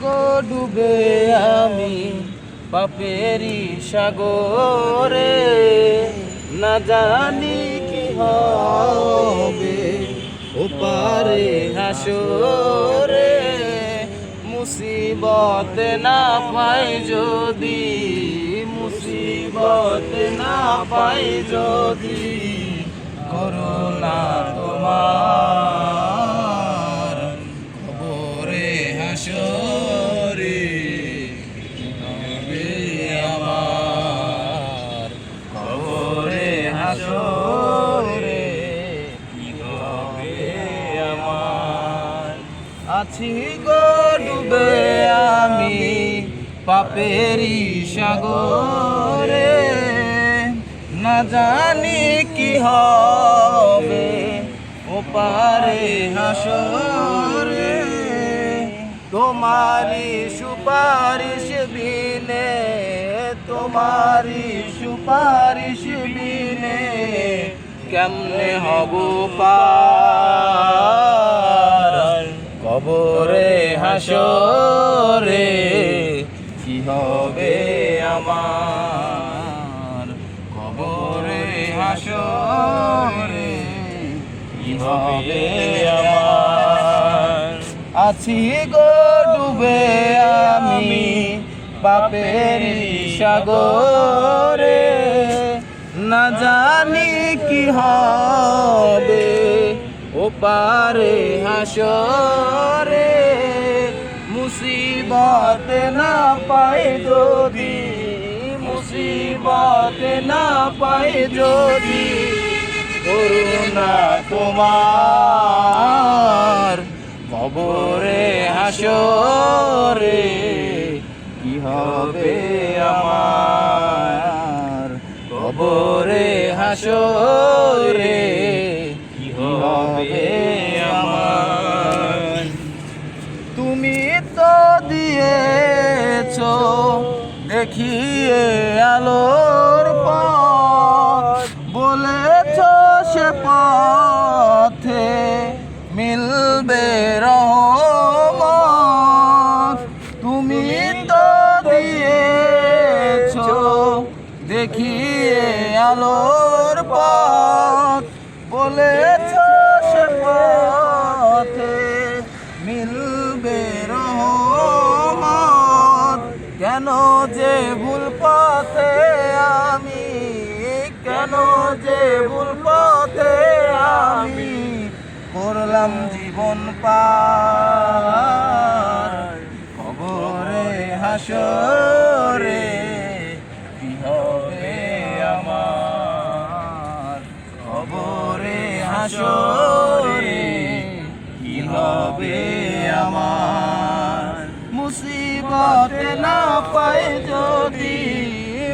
গো ডুবে আমি পাপেরি সাগরে, না জানি কি হবে ওপারে হাসরে। মুসিবত না পাই যদি, মুসিবত না পাই যদি, করুণা তোমার কবরে হাসরে হবে আমার, কবরে হাসরে হবে আমার। আছি গো ডুবে আমি পাপেরি সাগরে, না জানি কি হবে ওপারে হাসরে। তোমারি সুপারিশ বিনে, তোমারি সুপারিশ বিনে কেমনে হব পার কবরে হাসরে, কি হবে আমার কবরে হাসরে, কি হবে আমার। আছি গো ডুবে আমি পাপেরি সাগরে, না জানি কি হবে ওপারে হাসরে। মুসিবত না পাই যদি, মুসিবত না পাই যদি, করুণা তোমার কবরে হাসরে, কি হবে আমার কবরে হাসরে, কি হবে আমার। তুমি তো দিয়েছো দেখিয়ে আলোর পথ, বলেছ সে পথে মিলবে রহমত। তুমি তো দিয়েছো দেখিয়ে আলোর পথ, বলেছ সে পথে মিলবে রহমত। কেন যে ভুল পথে আমি, কেন যে ভুল পথে আমি করলাম জীবন পার কবরে হাসরে, কি হবে আমার কবরে হাসরে, কি হবে আমার। মুসিবত না পাই যদি,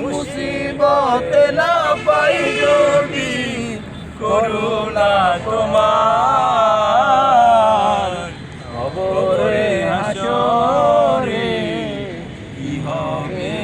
মুসিবত না পাই যদি, করুণা তোমার কবরে হাসরে, কি হবে